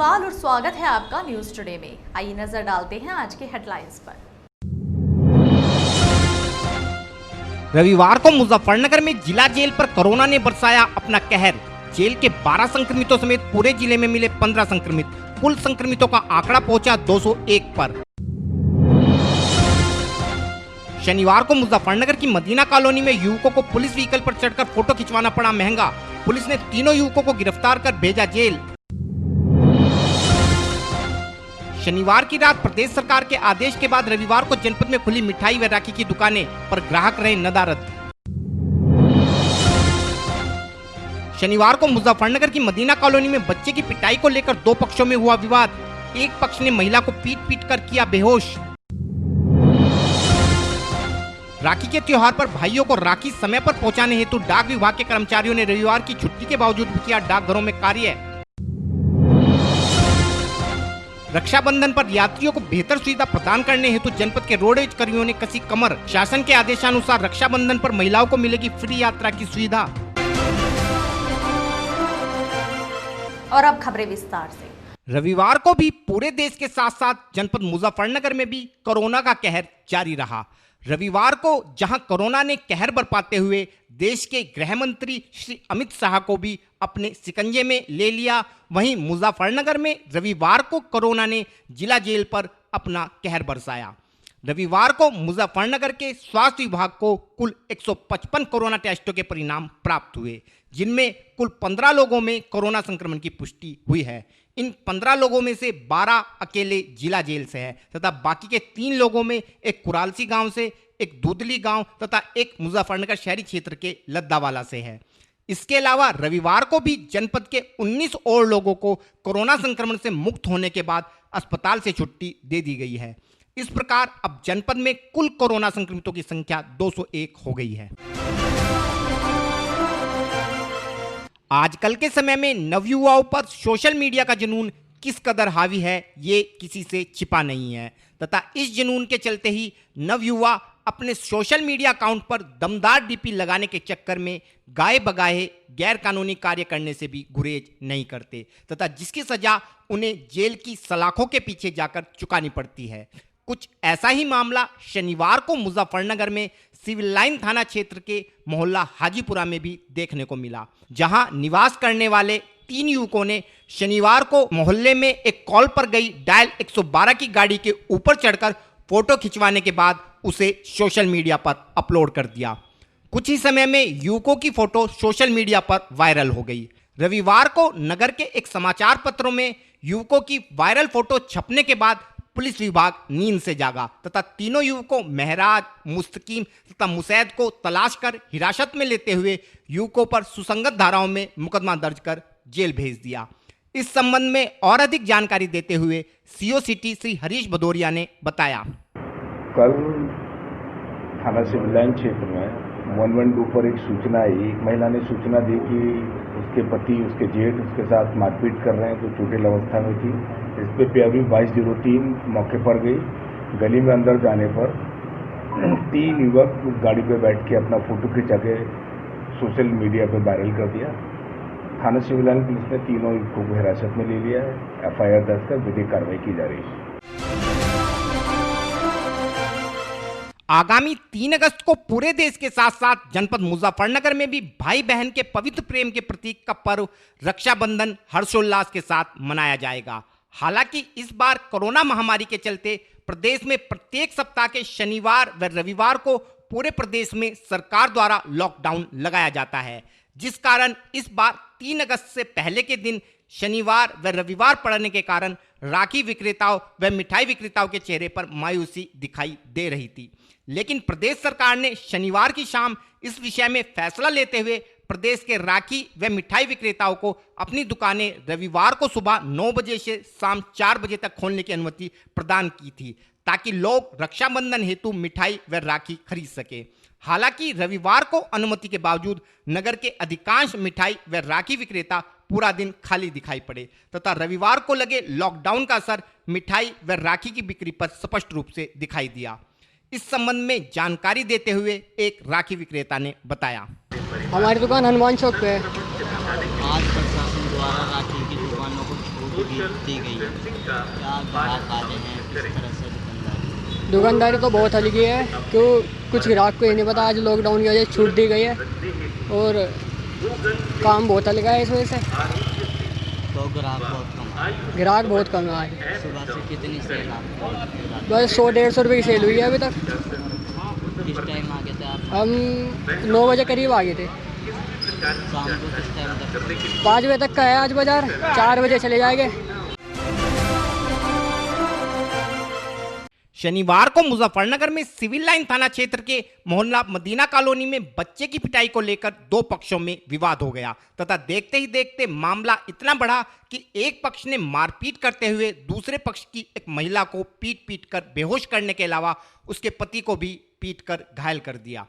अग्रवाल और स्वागत है आपका न्यूज टुडे में। आइए नजर डालते हैं आज के हेडलाइंस पर। रविवार को मुजफ्फरनगर में जिला जेल पर कोरोना ने बरसाया अपना कहर। जेल के 12 संक्रमितों समेत पूरे जिले में मिले 15 संक्रमित। कुल संक्रमितों का आंकड़ा पहुंचा 201 पर। शनिवार को मुजफ्फरनगर की मदीना कॉलोनी में युवकों को पुलिस व्हीकल पर चढ़कर फोटो खिंचवाना पड़ा महंगा। पुलिस ने तीनों युवकों को गिरफ्तार कर भेजा जेल। शनिवार की रात प्रदेश सरकार के आदेश के बाद रविवार को जनपद में खुली मिठाई व राखी की दुकानें, पर ग्राहक रहे नदारद। शनिवार को मुजफ्फरनगर की मदीना कॉलोनी में बच्चे की पिटाई को लेकर दो पक्षों में हुआ विवाद। एक पक्ष ने महिला को पीट पीट कर किया बेहोश। राखी के त्योहार पर भाइयों को राखी समय पर पहुंचाने हेतु डाक विभाग के कर्मचारियों ने रविवार की छुट्टी के बावजूद भी किया डाकघरों में कार्य। रक्षाबंधन पर यात्रियों को बेहतर सुविधा प्रदान करने हेतु जनपद के रोडवेज कर्मियों ने कसी कमर। शासन के आदेशानुसार रक्षाबंधन पर महिलाओं को मिलेगी फ्री यात्रा की सुविधा। और अब खबरें विस्तार से। रविवार को भी पूरे देश के साथ साथ जनपद मुजफ्फरनगर में भी कोरोना का कहर जारी रहा। रविवार को जहां कोरोना ने कहर बरपाते हुए देश के गृह मंत्री श्री अमित शाह को भी अपने शिकंजे में ले लिया, वहीं मुजफ्फरनगर में रविवार को कोरोना ने जिला जेल पर अपना कहर बरसाया। रविवार को मुजफ्फरनगर के स्वास्थ्य विभाग को कुल 155 कोरोना टेस्टों के परिणाम प्राप्त हुए, जिनमें कुल 15 लोगों में कोरोना संक्रमण की पुष्टि हुई है। इन 15 लोगों में से 12 अकेले जिला जेल से है तथा बाकी के 3 लोगों में एक कुरालसी गांव से, एक दूधली गांव तथा एक मुजफ्फरनगर शहरी क्षेत्र के लद्दावाला से है। इसके अलावा रविवार को भी जनपद के 19 और लोगों को कोरोना संक्रमण से मुक्त होने के बाद अस्पताल से छुट्टी दे दी गई है। इस प्रकार अब जनपद में कुल कोरोना संक्रमितों की संख्या 201 हो गई है। आजकल के समय में नवयुवाओं पर सोशल मीडिया का जुनून किस कदर हावी है, ये किसी से छिपा नहीं है तथा इस जुनून के चलते ही नवयुवा अपने सोशल मीडिया अकाउंट पर दमदार डीपी लगाने के चक्कर में गाए बगाए गैर कानूनी कार्य करने से भी गुरेज नहीं करते तथा जिसकी सजा उन्हें जेल की सलाखों के पीछे जाकर चुकानी पड़ती है। कुछ ऐसा ही मामला शनिवार को मुजफ्फरनगर में सिविल लाइन थाना क्षेत्र के मोहल्ला हाजीपुरा में भी देखने को मिला, जहां निवास करने वाले 3 युवकों ने शनिवार को मोहल्ले में एक कॉल पर गई डायल 112 की गाड़ी के ऊपर चढ़कर फोटो खिंचवाने के बाद उसे सोशल मीडिया पर अपलोड कर दिया। कुछ ही समय में युवकों की फोटो सोशल मीडिया पर वायरल हो गई। रविवार को नगर के एक समाचार पत्रों में युवकों की वायरल फोटो छपने के बाद पुलिस विभाग नींद से जागा तथा तीनों युवकों महराज, मुस्तकीम तथा मुसैद को तलाश कर हिरासत में लेते हुए युवकों पर सुसंगत धाराओं में मुकदमा दर्ज कर जेल भेज दिया। इस संबंध में और अधिक जानकारी देते हुए सीओ सिटी श्री हरीश भदौरिया ने बताया। कल थाना सिविल लाइन क्षेत्र में 112 पर एक सूचना आई। एक महिला ने सूचना दी कि उसके पति, उसके जेठ उसके साथ मारपीट कर रहे हैं, तो चोटिल अवस्था में थी। इस पर PRV 2203 मौके पर गई। गली में अंदर जाने पर 3 युवक गाड़ी पे बैठ के अपना फोटो खिंचा के सोशल मीडिया पे वायरल कर दिया। थाना सिविल लाइन पुलिस ने तीनों युवकों को हिरासत में ले लिया है। FIR दर्ज कर विधिक कार्रवाई की जा रही है। आगामी 3 अगस्त को पूरे देश के साथ साथ जनपद मुजफ्फरनगर में भी भाई बहन के पवित्र प्रेम के प्रतीक का पर्व रक्षाबंधन हर्षोल्लास के साथ मनाया जाएगा। हालांकि इस बार कोरोना महामारी के चलते प्रदेश में प्रत्येक सप्ताह के शनिवार व रविवार को पूरे प्रदेश में सरकार द्वारा लॉकडाउन लगाया जाता है, जिस कारण इस बार 3 अगस्त से पहले के दिन शनिवार व रविवार पड़ने के कारण राखी विक्रेताओं व मिठाई विक्रेताओं के चेहरे पर मायूसी दिखाई दे रही थी। लेकिन प्रदेश सरकार ने शनिवार की शाम इस विषय में फैसला लेते हुए प्रदेश के राखी व मिठाई विक्रेताओं को अपनी दुकानें रविवार को सुबह 9 बजे से शाम 4 बजे तक खोलने की अनुमति प्रदान की थी, ताकि लोग रक्षाबंधन हेतु मिठाई व राखी खरीद सके। हालांकि रविवार को अनुमति के बावजूद नगर के अधिकांश मिठाई व राखी विक्रेता पूरा दिन खाली दिखाई पड़े तथा रविवार को लगे लॉकडाउन का असर मिठाई व राखी की बिक्री पर स्पष्ट रूप से दिखाई दिया। इस संबंध में जानकारी देते हुए एक राखी विक्रेता ने बताया। हमारी दुकान हनुमान चौक पे है। आज प्रशासन द्वारा राखी की दुकानों को छूट दी गई है। क्या ग्राहक आते हैं किस तरह से दुकानदारी? दुकानदारी तो बहुत हल्की है, क्यों कुछ ग्राहक को ये नहीं पता आज लॉकडाउन की वजह से छूट दी गई है और काम बहुत हल्का है इस वजह से। तो ग्राहक बहुत कम है आज। सुबह से कितनी सेल आपको? बस 100-150 रुपये की सेल हुई है अभी तक। किस टाइम आ गए थे आप? हम 9 बजे करीब आ गए थे। शाम को किस टाइम तक? 5 बजे तक का है आज बाज़ार, 4 बजे चले जाएंगे। शनिवार को मुजफ्फरनगर में सिविल लाइन थाना क्षेत्र के मोहल्ला मदीना कॉलोनी में बच्चे की पिटाई को लेकर दो पक्षों में विवाद हो गया तथा देखते ही देखते मामला इतना बढ़ा कि एक पक्ष ने मारपीट करते हुए दूसरे पक्ष की एक महिला को पीट कर बेहोश करने के अलावा उसके पति को भी पीट कर घायल कर दिया।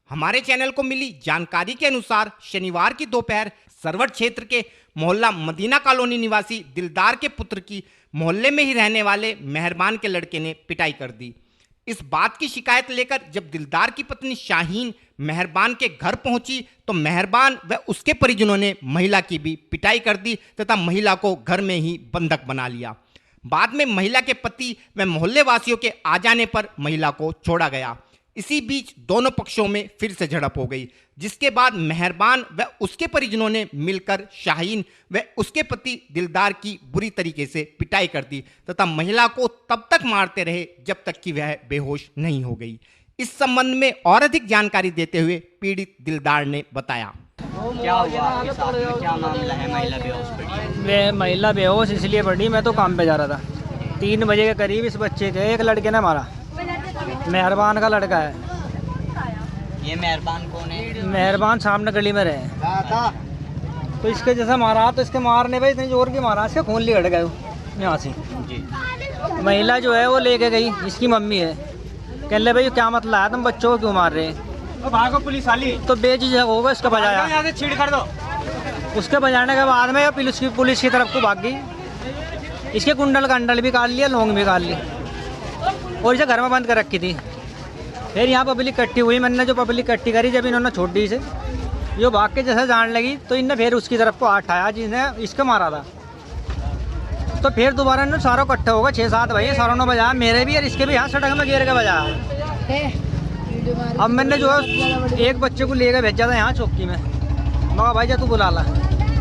हमारे चैनल को मिली जानकारी के अनुसार शनिवार की दोपहर सरवट क्षेत्र के मोहल्ला मदीना कॉलोनी निवासी दिलदार के पुत्र की मोहल्ले में ही रहने वाले मेहरबान के लड़के ने पिटाई कर दी। इस बात की शिकायत लेकर जब दिलदार की पत्नी शाहीन मेहरबान के घर पहुंची तो मेहरबान व उसके परिजनों ने महिला की भी पिटाई कर दी तथा महिला को घर में ही बंधक बना लिया। बाद में महिला के पति व मोहल्ले वासियों के आ जाने पर महिला को छोड़ा गया। इसी बीच दोनों पक्षों में फिर से झड़प हो गई, जिसके बाद मेहरबान व उसके परिजनों ने मिलकर शाहीन व उसके पति दिलदार की बुरी तरीके से पिटाई कर दी तथा महिला को तब तक मारते रहे जब तक कि वह बेहोश नहीं हो गई। इस संबंध में और अधिक जानकारी देते हुए पीड़ित दिलदार ने बताया। क्या हुआ आपके साथ में? क्या मामला है? महिला बेहोश पड़ी है। मैं महिला बेहोश इसलिए पड़ी, मैं तो काम पे जा रहा था। 3 बजे के करीब इस बच्चे के एक लड़के ने मारा। मेहरबान का लड़का है। ये मेहरबान कौन है? मेहरबान सामने गली में रहे तो इसके जैसा मारा तो इसके मारने पे इतनी जोर की मारा इसके खून लिगड़ गए यहाँ से जी। महिला जो है वो लेके गई, इसकी मम्मी है, कह ले भाई क्या मतलब है, तुम बच्चों को क्यों मार रहे हैं? भागो पुलिस वाली। तो बेझिझक होगा इसका बजाया। यहाँ से छीड़ कर दो। उसके बजाने के बाद में पुलिस की तरफ को भाग गई। इसके कुंडल कंडल भी काट लिया, लौंग भी काट ली और इसे घर में बंद कर रखी थी। फिर यहाँ पब्लिक इकट्ठी हुई, मैंने जो पब्लिक इकट्ठी करी जब इन्होंने छोड़ दी इसे, ये भाग के जैसे जान लगी तो इनने फिर उसकी तरफ को हाथ उठाया जिसने इसको मारा था। तो फिर दोबारा इन्होंने सारों इकट्ठे होगा 6-7 भाई, सारों ने बजाया, मेरे भी और इसके भी हाथ सड़क में गिर के बजाया। अब मैंने जो है एक बच्चे को लेकर भेजा था यहाँ चौकी में, मगर भाई जा तू बुला ला।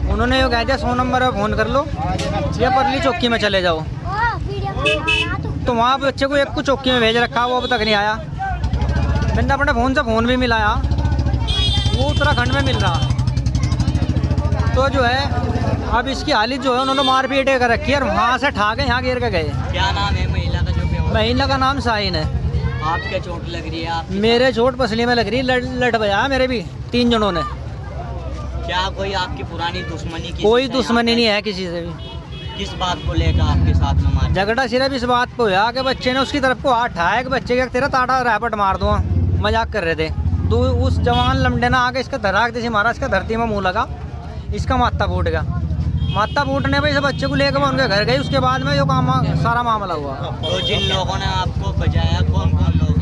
उन्होंने ये कह दिया 100 नंबर पर फ़ोन कर लो या परली चौकी में चले जाओ। तो वहाँ बच्चे को एक को चौकी में भेज रखा, वो अब तक नहीं आया। मैंने अपने फ़ोन से फ़ोन भी मिलाया, वो उत्तराखंड में मिल रहा। तो जो है अब इसकी हालत जो है उन्होंने मारपीट कर रखी है और वहाँ से ठा के यहाँ गिर के गए। क्या नाम है महिला का जो बेहोश? महिला का नाम शाहीन है। आपके चोट लग रही है? आप मेरे चोट पसली में लग रही, लट बजाया मेरे भी 3 जनों ने। क्या कोई आपकी पुरानी दुश्मनी? कोई दुश्मनी नहीं है किसी से भी। किस बात को लेकर आपके साथ में मार? झगड़ा सिर्फ इस बात पे हुआ कि बच्चे ने उसकी तरफ को हाथ उठाया कि बच्चे के तेरा ताड़ा रैपट मार दूँगा, मजाक कर रहे थे। उस जवान लमडे ना आके इसका धराक जैसे मारा, इसका धरती में मुंह लगा, इसका माथा फूट गया। माथा फूटने पे इस बच्चे को लेकर उनके घर गई, उसके बाद में जो काम सारा मामला हुआ। तो जिन लोगों ने आपको बजाया कौन कौन लोग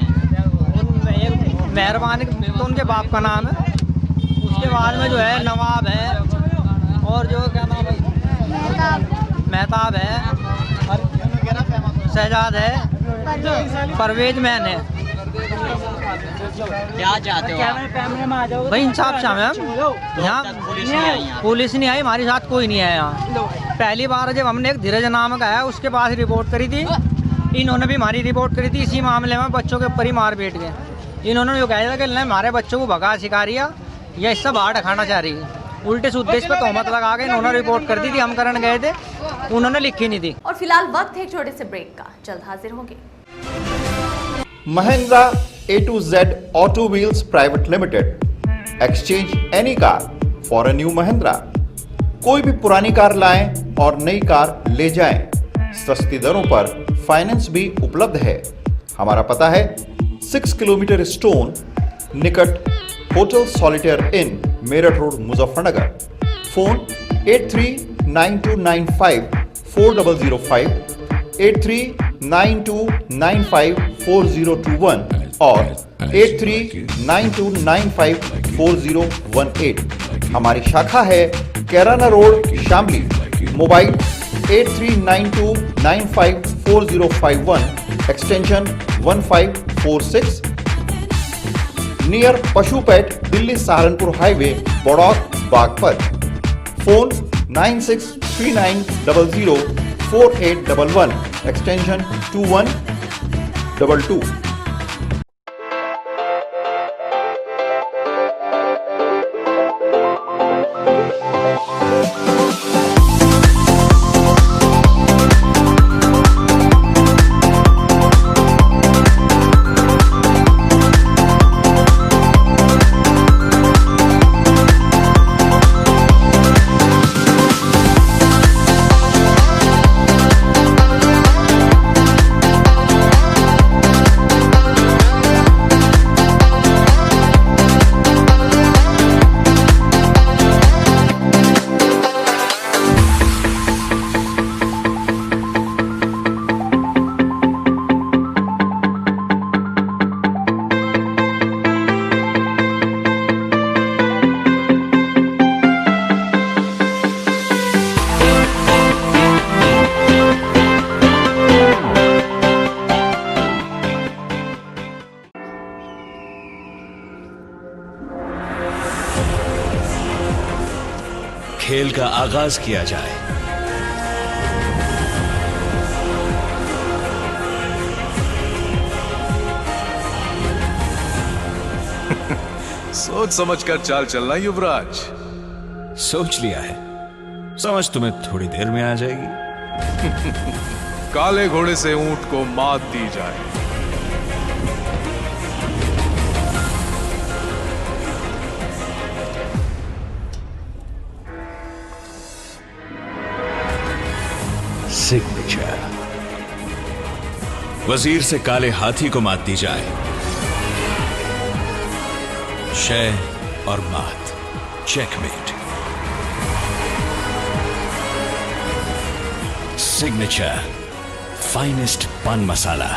हैं? मेहरबान तो उनके बाप का नाम है, उसके बाद में जो है नवाब है और जो क्या नाम है मेहताब है, शहजाद है, परवेज मैन है। क्या चाहते हो आप? भाई इंसाफ चाहे हम। यहाँ पुलिस नहीं आई? यहाँ पुलिस नहीं आई, हमारे साथ कोई नहीं आया यहाँ। पहली बार जब हमने एक धीरज नाम का है उसके पास रिपोर्ट करी थी, इन्होंने भी हमारी रिपोर्ट करी थी इसी मामले में, बच्चों के ऊपर ही मार पीट गए। इन्होंने जो कहा था कि हमारे बच्चों को भगा सिखा रही है या इससे बाहर खाना चाह रही है, उल्टे सूद्दे इस पर तोहमत लगा के इन्होंने रिपोर्ट कर दी थी। हम करने गए थे, उन्होंने लिखी नहीं थी। और फिलहाल वक्त है एक छोटे से ब्रेक का, जल्द हाजिर होंगे। Mahindra A to Z Auto Wheels Private Limited. Exchange any car for a new Mahindra. कोई भी पुरानी कार लाएं और नई कार ले जाएं। सस्ती दरों पर फाइनेंस भी उपलब्ध है। हमारा पता है 6 किलोमीटर स्टोन निकट hotel solitaire inn Meerut road Muzaffarnagar. Phone 8392954005 8392954021 और 8392954018। हमारी शाखा है Kairana road Shamli. Mobile 8392954051 extension 1546 near पशुपेट Delhi Saharanpur highway Baraut Baghpat phone 9639004811 extension 2122। खेल का आगाज किया जाए। सोच समझकर चाल चलना युवराज। सोच लिया है, समझ तुम्हें थोड़ी देर में आ जाएगी। काले घोड़े से ऊंट को मात दी जाए। सिग्नेचर। वजीर से काले हाथी को मात दी जाए। शय और मात, चेकमेट। सिग्नेचर फाइनेस्ट पान मसाला।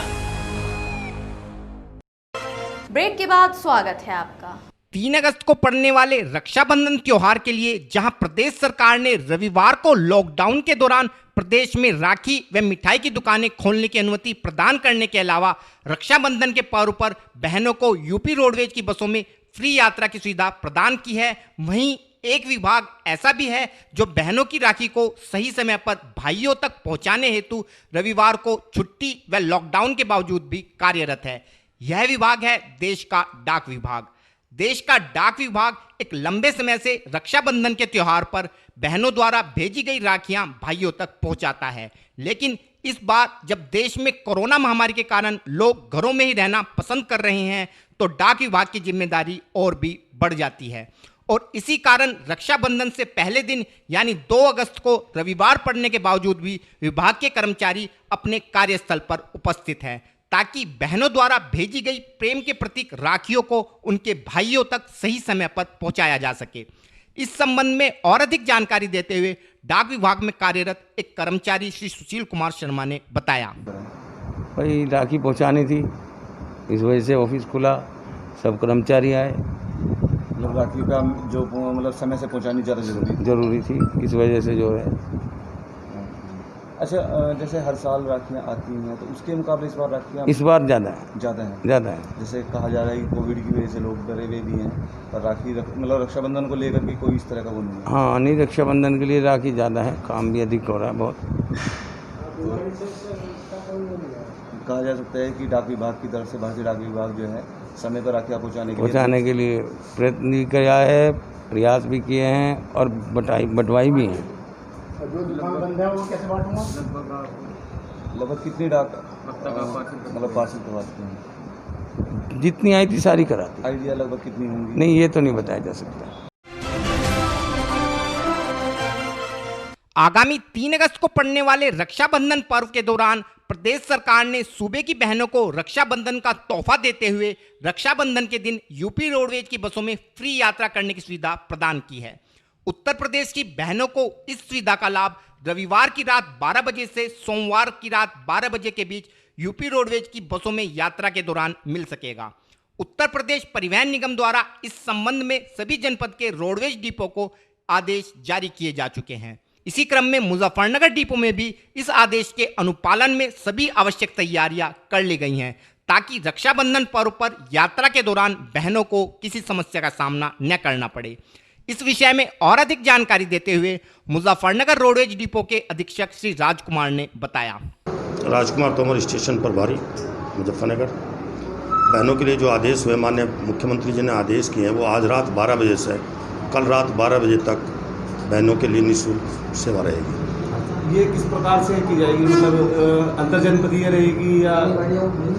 ब्रेक के बाद स्वागत है आपका। 3 अगस्त को पड़ने वाले रक्षाबंधन त्योहार के लिए जहां प्रदेश सरकार ने रविवार को लॉकडाउन के दौरान प्रदेश में राखी व मिठाई की दुकानें खोलने की अनुमति प्रदान करने के अलावा रक्षाबंधन के पर्व पर बहनों को यूपी रोडवेज की बसों में फ्री यात्रा की सुविधा प्रदान की है, वहीं एक विभाग ऐसा भी है जो बहनों की राखी को सही समय पर भाइयों तक पहुंचाने हेतु रविवार को छुट्टी व लॉकडाउन के बावजूद भी कार्यरत है। यह विभाग है देश का डाक विभाग। देश का डाक विभाग एक लंबे समय से रक्षाबंधन के त्योहार पर बहनों द्वारा भेजी गई राखियां भाइयों तक पहुंचाता है, लेकिन इस बार जब देश में कोरोना महामारी के कारण लोग घरों में ही रहना पसंद कर रहे हैं तो डाक विभाग की जिम्मेदारी और भी बढ़ जाती है और इसी कारण रक्षाबंधन से पहले दिन यानी 2 अगस्त को रविवार पड़ने के बावजूद भी विभाग के कर्मचारी अपने कार्यस्थल पर उपस्थित हैं ताकि बहनों द्वारा भेजी गई प्रेम के प्रतीक राखियों को उनके भाइयों तक सही समय पर पहुंचाया जा सके। इस संबंध में और अधिक जानकारी देते हुए डाक विभाग में कार्यरत एक कर्मचारी श्री सुशील कुमार शर्मा ने बताया। भाई राखी पहुंचानी थी, इस वजह से ऑफिस खुला, सब कर्मचारी आए। मतलब राखी का जो मतलब समय से पहुंचानी ज़्यादा जरूरी थी, इस वजह से जो है। अच्छा, जैसे हर साल राखियाँ आती हैं तो उसके मुकाबले इस बार राखियाँ इस बार ज़्यादा है। जैसे कहा जा रहा है कि कोविड की वजह से लोग डरे हुए भी हैं, पर राखी मतलब रक्षाबंधन को लेकर के कोई इस तरह का वो नहीं है। हाँ, नहीं, रक्षाबंधन के लिए राखी ज़्यादा है, काम भी अधिक हो रहा है बहुत। कहा जा सकता है कि डाक विभाग की तरफ से भारतीय डाक विभाग जो है समय पर राखियाँ पहुँचाने के लिए प्रयत्न किया है, प्रयास भी किए हैं और बंटवाई भी हैं। जो दुकान बंद है वो कैसे बांटूंगा? लगभग कितनी डाक मतलब पार्सल करवाते हैं? जितनी आई थी सारी कराती। आइडिया लगभग कितनी होंगी? नहीं, ये तो नहीं बताया जा सकता। आगामी 3 अगस्त को पड़ने वाले रक्षाबंधन पर्व के दौरान प्रदेश सरकार ने सूबे की बहनों को रक्षाबंधन का तोहफा देते हुए रक्षाबंधन के दिन यूपी रोडवेज की बसों में फ्री यात्रा करने की सुविधा प्रदान की है। उत्तर प्रदेश की बहनों को इस सुविधा का लाभ रविवार की रात 12 बजे से सोमवार की रात 12 बजे के बीच यूपी रोडवेज की बसों में यात्रा के दौरान मिल सकेगा। उत्तर प्रदेश परिवहन निगम द्वारा इस संबंध में सभी जनपद के रोडवेज डिपो को आदेश जारी किए जा चुके हैं। इसी क्रम में मुजफ्फरनगर डिपो में भी इस आदेश के अनुपालन में सभी आवश्यक तैयारियां कर ली गई हैं ताकि रक्षाबंधन पर्व पर यात्रा के दौरान बहनों को किसी समस्या का सामना न करना पड़े। इस विषय में और अधिक जानकारी देते हुए मुजफ्फरनगर रोडवेज डिपो के अधीक्षक श्री राजकुमार ने बताया। राजकुमार तोमर, स्टेशन प्रभारी मुजफ्फरनगर। बहनों के लिए जो आदेश हुए, माननीय मुख्यमंत्री जी ने आदेश किए हैं, वो आज रात 12 बजे से कल रात 12 बजे तक बहनों के लिए निःशुल्क सेवा रहेगी। ये किस प्रकार से की जाएगी, मतलब अंतर जनपदीय रहेगी या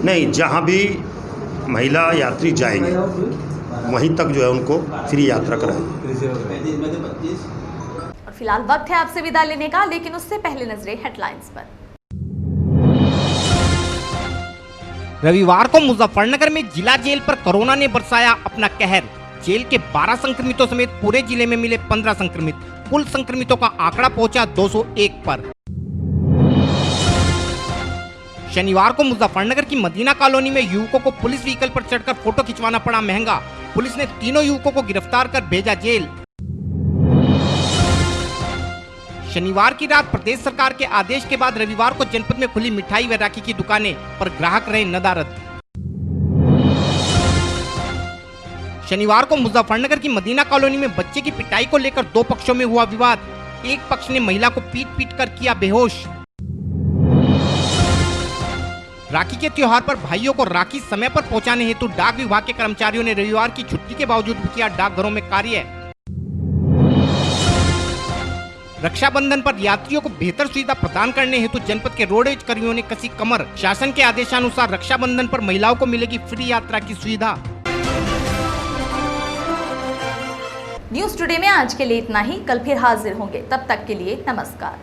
नहीं? जहाँ भी महिला यात्री जाएंगे वहीं तक जो है उनको फ्री यात्रा कराएगी। और फिलहाल वक्त है आपसे विदा लेने का, लेकिन उससे पहले नजरें हेडलाइंस पर। रविवार को मुजफ्फरनगर में जिला जेल पर कोरोना ने बरसाया अपना कहर। जेल के 12 संक्रमितों समेत पूरे जिले में मिले 15 संक्रमित। कुल संक्रमितों का आंकड़ा पहुंचा 201 पर। शनिवार को मुजफ्फरनगर की मदीना कॉलोनी में युवकों को पुलिस व्हीकल पर चढ़कर फोटो खिंचवाना पड़ा महंगा। पुलिस ने तीनों युवकों को गिरफ्तार कर भेजा जेल। शनिवार की रात प्रदेश सरकार के आदेश के बाद रविवार को जनपद में खुली मिठाई व राखी की दुकानें, पर ग्राहक रहे नदारद। शनिवार को मुजफ्फरनगर की मदीना कॉलोनी में बच्चे की पिटाई को लेकर दो पक्षों में हुआ विवाद। एक पक्ष ने महिला को पीट पीट कर किया बेहोश। राखी के त्योहार पर भाइयों को राखी समय पर पहुंचाने हेतु डाक विभाग के कर्मचारियों ने रविवार की छुट्टी के बावजूद भी किया डाकघरों में कार्य। रक्षाबंधन पर यात्रियों को बेहतर सुविधा प्रदान करने हेतु जनपद के रोडवेज कर्मियों ने कसी कमर। शासन के आदेशानुसार रक्षाबंधन पर महिलाओं को मिलेगी फ्री यात्रा की सुविधा। न्यूज़ टुडे में आज के लिए इतना ही। कल फिर हाजिर होंगे, तब तक के लिए नमस्कार।